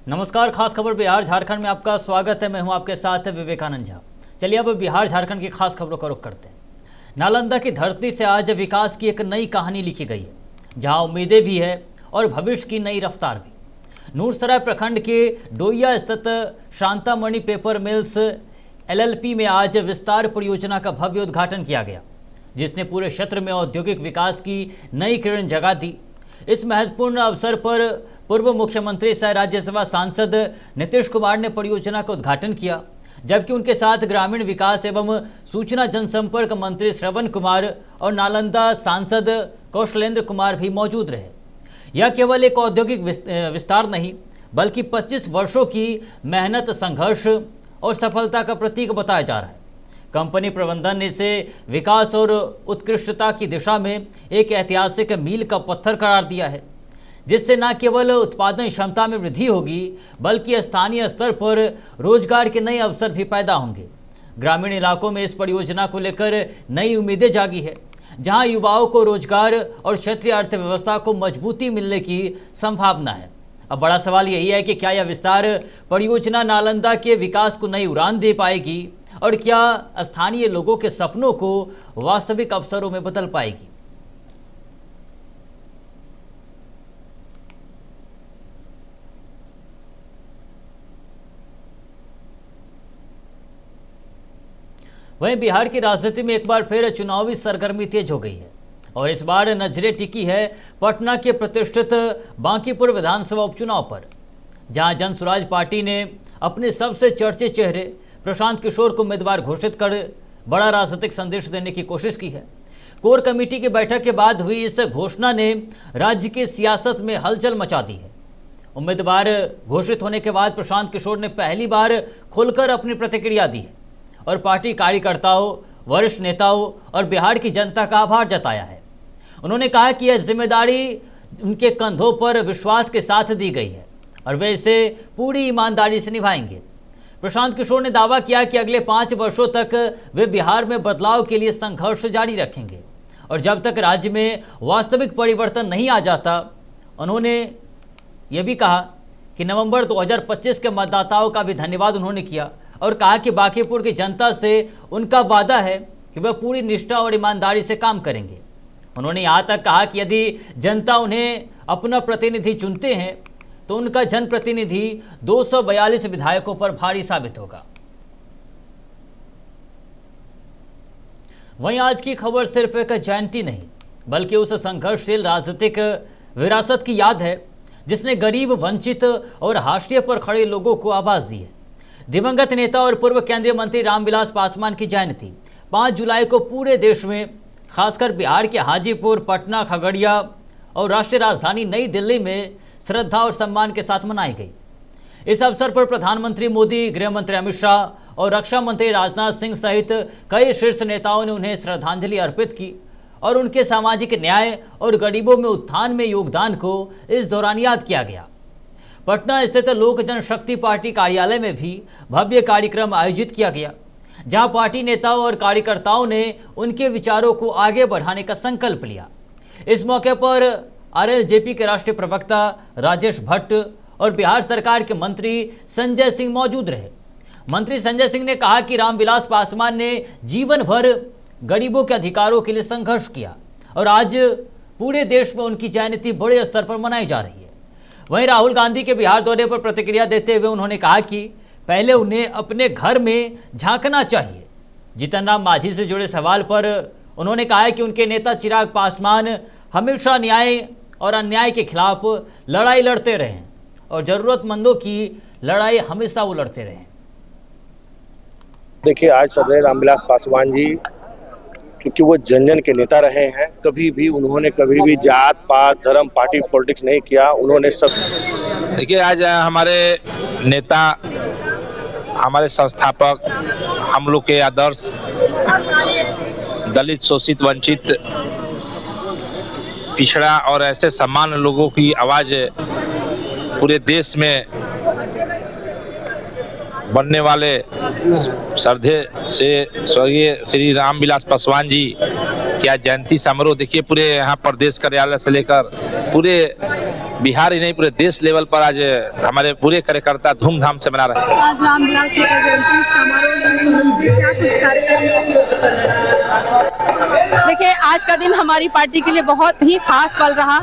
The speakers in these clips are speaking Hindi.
नमस्कार, खास खबर बिहार झारखंड में आपका स्वागत है। मैं हूं आपके साथ विवेकानंद झा। चलिए अब बिहार झारखंड की खास खबरों का रुख करते हैं। नालंदा की धरती से आज विकास की एक नई कहानी लिखी गई है, जहां उम्मीदें भी है और भविष्य की नई रफ्तार भी। नूरसराय प्रखंड के डोइया स्थित शांतामणि पेपर मिल्स LLP में आज विस्तार परियोजना का भव्य उद्घाटन किया गया, जिसने पूरे क्षेत्र में औद्योगिक विकास की नई किरण जगा दी। इस महत्वपूर्ण अवसर पर पूर्व मुख्यमंत्री सह राज्यसभा सांसद नीतीश कुमार ने परियोजना का उद्घाटन किया, जबकि उनके साथ ग्रामीण विकास एवं सूचना जनसंपर्क मंत्री श्रवण कुमार और नालंदा सांसद कौशलेंद्र कुमार भी मौजूद रहे। यह केवल एक औद्योगिक विस्तार नहीं, बल्कि 25 वर्षों की मेहनत, संघर्ष और सफलता का प्रतीक बताया जा रहा है। कंपनी प्रबंधन ने इसे विकास और उत्कृष्टता की दिशा में एक ऐतिहासिक मील का पत्थर करार दिया है, जिससे न केवल उत्पादन क्षमता में वृद्धि होगी, बल्कि स्थानीय स्तर पर रोजगार के नए अवसर भी पैदा होंगे। ग्रामीण इलाकों में इस परियोजना को लेकर नई उम्मीदें जागी है, जहां युवाओं को रोजगार और क्षेत्रीय अर्थव्यवस्था को मजबूती मिलने की संभावना है। अब बड़ा सवाल यही है कि क्या यह विस्तार परियोजना नालंदा के विकास को नई उड़ान दे पाएगी और क्या स्थानीय लोगों के सपनों को वास्तविक अवसरों में बदल पाएगी। वहीं बिहार की राजनीति में एक बार फिर चुनावी सरगर्मी तेज हो गई है और इस बार नजरें टिकी है पटना के प्रतिष्ठित बांकीपुर विधानसभा उपचुनाव पर, जहां जनसुराज पार्टी ने अपने सबसे चर्चित चेहरे प्रशांत किशोर को उम्मीदवार घोषित कर बड़ा राजनीतिक संदेश देने की कोशिश की है। कोर कमेटी की बैठक के बाद हुई इस घोषणा ने राज्य की सियासत में हलचल मचा दी है। उम्मीदवार घोषित होने के बाद प्रशांत किशोर ने पहली बार खुलकर अपनी प्रतिक्रिया दी है और पार्टी कार्यकर्ताओं, वरिष्ठ नेताओं और बिहार की जनता का आभार जताया है। उन्होंने कहा कि यह जिम्मेदारी उनके कंधों पर विश्वास के साथ दी गई है और वे इसे पूरी ईमानदारी से निभाएंगे। प्रशांत किशोर ने दावा किया कि अगले 5 वर्षों तक वे बिहार में बदलाव के लिए संघर्ष जारी रखेंगे और जब तक राज्य में वास्तविक परिवर्तन नहीं आ जाता। उन्होंने ये भी कहा कि नवंबर 2025 के मतदाताओं का भी धन्यवाद उन्होंने किया और कहा कि बांकीपुर की जनता से उनका वादा है कि वह पूरी निष्ठा और ईमानदारी से काम करेंगे। उन्होंने यहाँ तक कहा कि यदि जनता उन्हें अपना प्रतिनिधि चुनते हैं तो उनका जनप्रतिनिधि 242 विधायकों पर भारी साबित होगा। वहीं आज की खबर सिर्फ एक जयंती नहीं, बल्कि उस संघर्षशील राजनीतिक विरासत की याद है जिसने गरीब, वंचित और हाशिए पर खड़े लोगों को आवाज दी है। दिवंगत नेता और पूर्व केंद्रीय मंत्री रामविलास पासवान की जयंती 5 जुलाई को पूरे देश में, खासकर बिहार के हाजीपुर, पटना, खगड़िया और राष्ट्रीय राजधानी नई दिल्ली में श्रद्धा और सम्मान के साथ मनाई गई। इस अवसर पर प्रधानमंत्री मोदी, गृह मंत्री अमित शाह और रक्षा मंत्री राजनाथ सिंह सहित कई शीर्ष नेताओं ने उन्हें श्रद्धांजलि अर्पित की और उनके सामाजिक न्याय और गरीबों में उत्थान में योगदान को इस दौरान याद किया गया। पटना स्थित लोक जनशक्ति पार्टी कार्यालय में भी भव्य कार्यक्रम आयोजित किया गया, जहां पार्टी नेताओं और कार्यकर्ताओं ने उनके विचारों को आगे बढ़ाने का संकल्प लिया। इस मौके पर RLJP के राष्ट्रीय प्रवक्ता राजेश भट्ट और बिहार सरकार के मंत्री संजय सिंह मौजूद रहे। मंत्री संजय सिंह ने कहा कि रामविलास पासवान ने जीवन भर गरीबों के अधिकारों के लिए संघर्ष किया और आज पूरे देश में उनकी जयंती बड़े स्तर पर मनाई जा रही है। वहीं राहुल गांधी के बिहार दौरे पर प्रतिक्रिया देते हुए उन्होंने कहा कि पहले उन्हें अपने घर में झांकना चाहिए। जीतन राम मांझी से जुड़े सवाल पर उन्होंने कहा कि उनके नेता चिराग पासवान हमेशा न्याय और अन्याय के खिलाफ लड़ाई लड़ते रहे और जरूरतमंदों की लड़ाई हमेशा वो लड़ते रहे। देखिए, आज सरदार रामविलास पासवान जी, क्योंकि वो जन जन के नेता रहे हैं, कभी भी जात पात, धर्म, पार्टी पॉलिटिक्स नहीं किया। उन्होंने सब देखिए, आज हमारे नेता, हमारे संस्थापक, हम लोग के आदर्श, दलित, शोषित, वंचित, पिछड़ा और ऐसे सामान्य लोगों की आवाज पूरे देश में बनने वाले श्रद्धे से स्वर्गीय श्री रामविलास पासवान जी की आज जयंती समारोह देखिए, पूरे यहाँ प्रदेश कार्यालय से लेकर पूरे बिहार ही नहीं पूरे देश लेवल पर आज हमारे पूरे कार्यकर्ता धूमधाम से मना रहे हैं। आज रामविलास जी का जयंती समारोह में क्या कुछ कार्यक्रम? देखिए, आज का दिन हमारी पार्टी के लिए बहुत ही खास पल रहा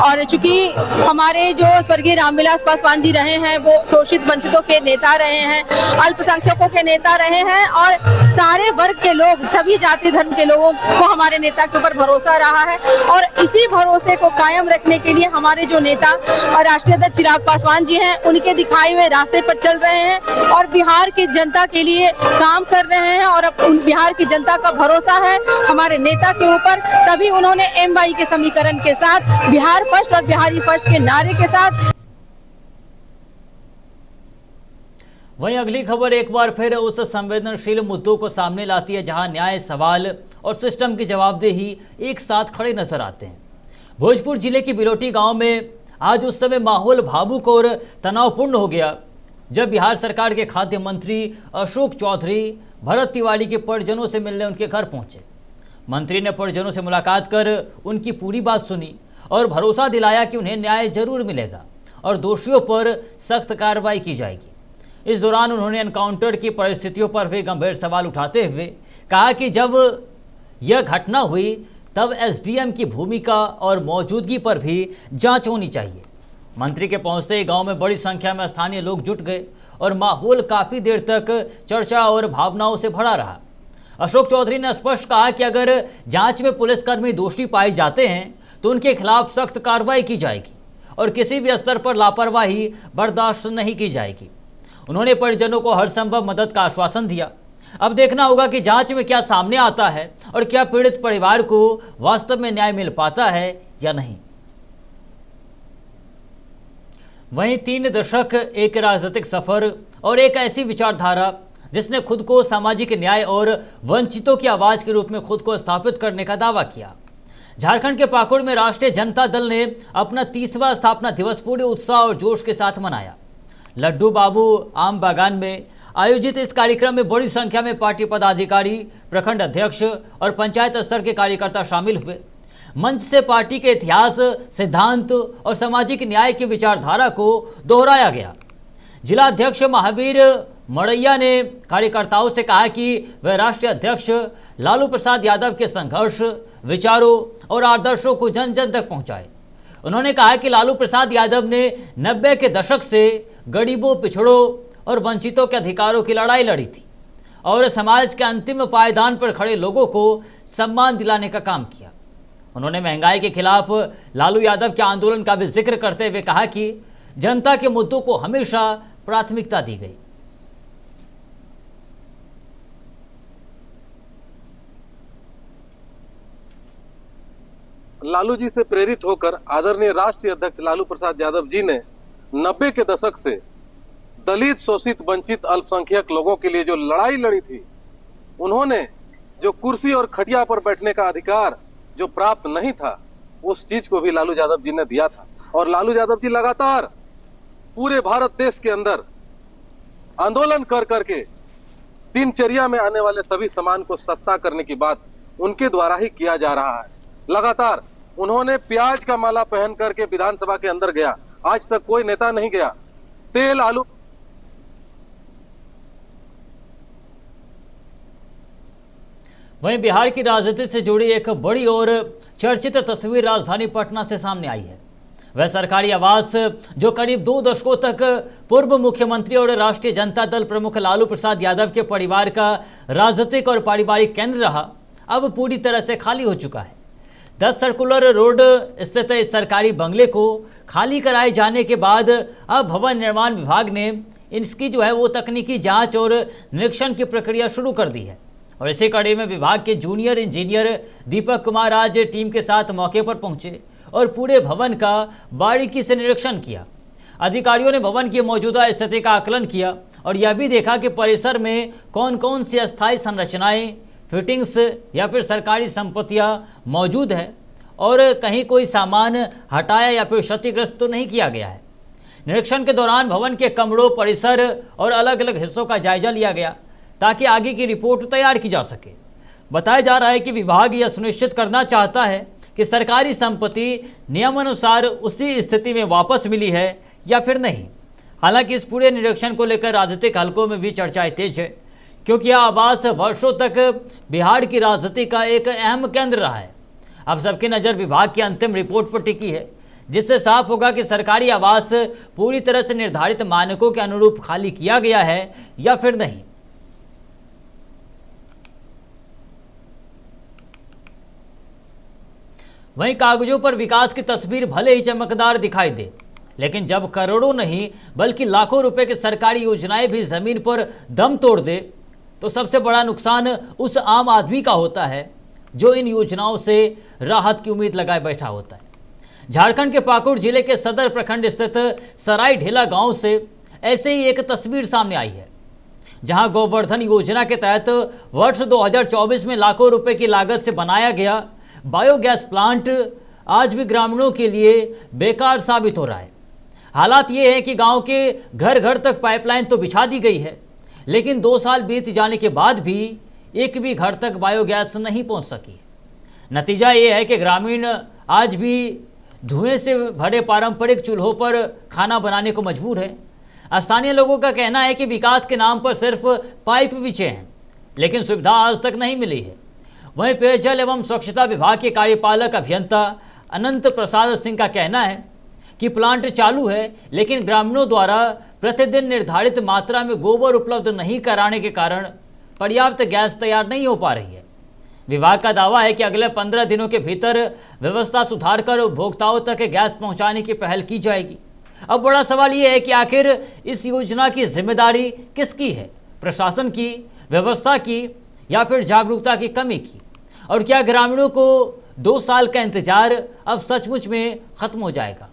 और चूंकि हमारे जो स्वर्गीय रामविलास पासवान जी रहे हैं वो शोषित वंचितों के नेता रहे हैं, अल्पसंख्यकों के नेता रहे हैं और सारे वर्ग के लोग, सभी जाति धर्म के लोगों को हमारे नेता के ऊपर भरोसा रहा है और इसी भरोसे को कायम रखने के लिए हमारे जो नेता और राष्ट्रीय अध्यक्ष चिराग पासवान जी हैं उनके दिखाए हुए रास्ते पर चल रहे हैं और बिहार की जनता के लिए काम कर रहे हैं और अब बिहार की जनता का भरोसा है हमारे नेता के ऊपर, तभी उन्होंने MY के समीकरण के साथ बिहार फर्स्ट और बिहारी फर्स्ट के नारे के साथ। वहीं अगली खबर एक बार फिर उस संवेदनशील मुद्दों को सामने लाती है जहां न्याय, सवाल और सिस्टम की जवाबदेही एक साथ खड़े नजर आते हैं। भोजपुर जिले की बिलोटी गांव में आज उस समय माहौल भावुक और तनावपूर्ण हो गया जब बिहार सरकार के खाद्य मंत्री अशोक चौधरी भरत तिवारी के परिजनों से मिलने उनके घर पहुंचे। मंत्री ने परिजनों से मुलाकात कर उनकी पूरी बात सुनी और भरोसा दिलाया कि उन्हें न्याय जरूर मिलेगा और दोषियों पर सख्त कार्रवाई की जाएगी। इस दौरान उन्होंने एनकाउंटर की परिस्थितियों पर भी गंभीर सवाल उठाते हुए कहा कि जब यह घटना हुई तब SDM की भूमिका और मौजूदगी पर भी जांच होनी चाहिए। मंत्री के पहुंचते ही गांव में बड़ी संख्या में स्थानीय लोग जुट गए और माहौल काफ़ी देर तक चर्चा और भावनाओं से भरा रहा। अशोक चौधरी ने स्पष्ट कहा कि अगर जांच में पुलिसकर्मी दोषी पाए जाते हैं तो उनके खिलाफ सख्त कार्रवाई की जाएगी और किसी भी स्तर पर लापरवाही बर्दाश्त नहीं की जाएगी। उन्होंने परिजनों को हर संभव मदद का आश्वासन दिया। अब देखना होगा कि जांच में क्या सामने आता है और क्या पीड़ित परिवार को वास्तव में न्याय मिल पाता है या नहीं। वहीं 3 दशक, एक राजनीतिक सफर और एक ऐसी विचारधारा जिसने खुद को सामाजिक न्याय और वंचितों की आवाज के रूप में खुद को स्थापित करने का दावा किया। झारखंड के पाकुड़ में राष्ट्रीय जनता दल ने अपना 30वां स्थापना दिवस पूरे उत्साह और जोश के साथ मनाया। लड्डू बाबू आम बागान में आयोजित इस कार्यक्रम में बड़ी संख्या में पार्टी पदाधिकारी, प्रखंड अध्यक्ष और पंचायत स्तर के कार्यकर्ता शामिल हुए। मंच से पार्टी के इतिहास, सिद्धांत और सामाजिक न्याय की विचारधारा को दोहराया गया। जिला अध्यक्ष महावीर मड़ैया ने कार्यकर्ताओं से कहा कि वह राष्ट्रीय अध्यक्ष लालू प्रसाद यादव के संघर्ष, विचारों और आदर्शों को जन जन तक पहुंचाए। उन्होंने कहा कि लालू प्रसाद यादव ने 90 के दशक से गरीबों, पिछड़ों और वंचितों के अधिकारों की लड़ाई लड़ी थी और समाज के अंतिम पायदान पर खड़े लोगों को सम्मान दिलाने का काम किया। उन्होंने महंगाई के खिलाफ लालू यादव के आंदोलन का भी जिक्र करते हुए कहा कि जनता के मुद्दों को हमेशा प्राथमिकता दी गई। लालू जी से प्रेरित होकर आदरणीय राष्ट्रीय अध्यक्ष लालू प्रसाद यादव जी ने 90 के दशक से दलित, शोषित, वंचित, अल्पसंख्यक लोगों के लिए जो लड़ाई लड़ी थी, उन्होंने जो कुर्सी और खटिया पर बैठने का अधिकार जो प्राप्त नहीं था, उस चीज को भी लालू यादव जी ने दिया था। और लालू यादव जी लगातार पूरे भारत देश के अंदर आंदोलन कर करके दिनचर्या में आने वाले सभी सामान को सस्ता करने की बात उनके द्वारा ही किया जा रहा है। लगातार उन्होंने प्याज का माला पहन करके विधानसभा के अंदर गया, आज तक कोई नेता नहीं गया। तेल, आलू। वहीं बिहार की राजनीति से जुड़ी एक बड़ी और चर्चित तस्वीर राजधानी पटना से सामने आई है। वह सरकारी आवास जो करीब 2 दशकों तक पूर्व मुख्यमंत्री और राष्ट्रीय जनता दल प्रमुख लालू प्रसाद यादव के परिवार का राजनीतिक और पारिवारिक केंद्र रहा, अब पूरी तरह से खाली हो चुका है। 10 सर्कुलर रोड स्थित इस सरकारी बंगले को खाली कराए जाने के बाद अब भवन निर्माण विभाग ने इसकी जो है वो तकनीकी जांच और निरीक्षण की प्रक्रिया शुरू कर दी है। और इसी कड़ी में विभाग के जूनियर इंजीनियर दीपक कुमार आज टीम के साथ मौके पर पहुंचे और पूरे भवन का बारीकी से निरीक्षण किया। अधिकारियों ने भवन की मौजूदा स्थिति का आकलन किया और यह भी देखा कि परिसर में कौन कौन सी अस्थायी संरचनाएं, फिटिंग्स या फिर सरकारी संपत्तियां मौजूद है और कहीं कोई सामान हटाया या फिर क्षतिग्रस्त तो नहीं किया गया है। निरीक्षण के दौरान भवन के कमरों, परिसर और अलग अलग हिस्सों का जायजा लिया गया ताकि आगे की रिपोर्ट तैयार की जा सके। बताया जा रहा है कि विभाग यह सुनिश्चित करना चाहता है कि सरकारी संपत्ति नियमानुसार उसी स्थिति में वापस मिली है या फिर नहीं। हालांकि इस पूरे निरीक्षण को लेकर राजनीतिक हलकों में भी चर्चाएं तेज है, क्योंकि यह आवास वर्षों तक बिहार की राजनीति का एक अहम केंद्र रहा है। अब सबकी नज़र विभाग की अंतिम रिपोर्ट पर टिकी है, जिससे साफ होगा कि सरकारी आवास पूरी तरह से निर्धारित मानकों के अनुरूप खाली किया गया है या फिर नहीं। वहीं कागजों पर विकास की तस्वीर भले ही चमकदार दिखाई दे, लेकिन जब करोड़ों नहीं बल्कि लाखों रुपए की सरकारी योजनाएं भी जमीन पर दम तोड़ दे, तो सबसे बड़ा नुकसान उस आम आदमी का होता है जो इन योजनाओं से राहत की उम्मीद लगाए बैठा होता है। झारखंड के पाकुड़ जिले के सदर प्रखंड स्थित सराय ढेला गांव से ऐसे ही एक तस्वीर सामने आई है, जहां गोवर्धन योजना के तहत वर्ष 2024 में लाखों रुपए की लागत से बनाया गया बायोगैस प्लांट आज भी ग्रामीणों के लिए बेकार साबित हो रहा है। हालात ये है कि गांव के घर घर तक पाइपलाइन तो बिछा दी गई है, लेकिन 2 साल बीत जाने के बाद भी एक भी घर तक बायोगैस नहीं पहुंच सकी। नतीजा ये है कि ग्रामीण आज भी धुएं से भरे पारंपरिक चूल्हों पर खाना बनाने को मजबूर है। स्थानीय लोगों का कहना है कि विकास के नाम पर सिर्फ पाइप बिछे हैं, लेकिन सुविधा आज तक नहीं मिली है। वहीं पेयजल एवं स्वच्छता विभाग के कार्यपालक अभियंता अनंत प्रसाद सिंह का कहना है कि प्लांट चालू है, लेकिन ग्रामीणों द्वारा प्रतिदिन निर्धारित मात्रा में गोबर उपलब्ध नहीं कराने के कारण पर्याप्त गैस तैयार नहीं हो पा रही है। विभाग का दावा है कि अगले 15 दिनों के भीतर व्यवस्था सुधार कर उपभोक्ताओं तक गैस पहुंचाने की पहल की जाएगी। अब बड़ा सवाल ये है कि आखिर इस योजना की जिम्मेदारी किसकी है, प्रशासन की, व्यवस्था की या फिर जागरूकता की कमी की? और क्या ग्रामीणों को 2 साल का इंतजार अब सचमुच में खत्म हो जाएगा?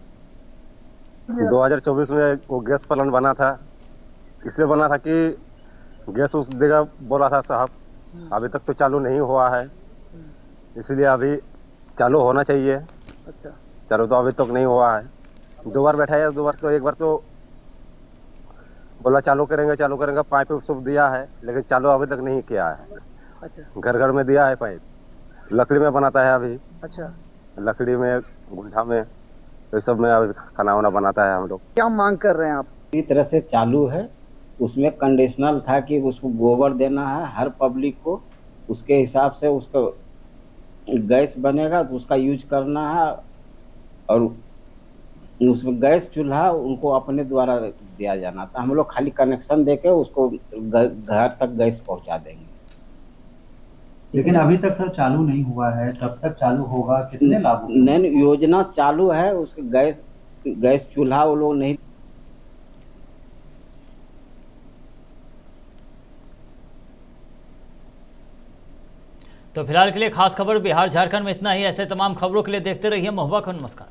2024 में वो गैस प्लांट बना था, इसलिए बना था कि गैस उस देगा बोला था साहब, अभी तक तो चालू नहीं हुआ है, इसलिए अभी चालू होना चाहिए। अच्छा, चालू तो अभी तक नहीं हुआ है। 2 बार बैठाया, 2 बार तो, एक बार तो बोला चालू करेंगे, पाइप सब दिया है, लेकिन चालू अभी तक नहीं किया है। अच्छा, घर घर में दिया है पाइप, लकड़ी में बनाता है अभी। अच्छा, लकड़ी में, गुंठा में, ये सब में अभी खाना वाना बनाता है हम लोग। क्या मांग कर रहे हैं आप? पूरी तरह से चालू है, उसमें कंडीशनल था कि उसको गोबर देना है हर पब्लिक को, उसके हिसाब से उसका गैस बनेगा तो उसका यूज करना है, और उसमें गैस चूल्हा उनको अपने द्वारा दिया जाना था। हम लोग खाली कनेक्शन देके उसको घर तक गैस पहुंचा देंगे। लेकिन अभी तक सर चालू नहीं हुआ है, कब तक चालू होगा, कितने लाभ? नहीं, योजना चालू है, उसके गैस चूल्हा वो लोग नहीं। तो फिलहाल के लिए खास खबर बिहार झारखंड में इतना ही। ऐसे तमाम खबरों के लिए देखते रहिए महुआ को। नमस्कार।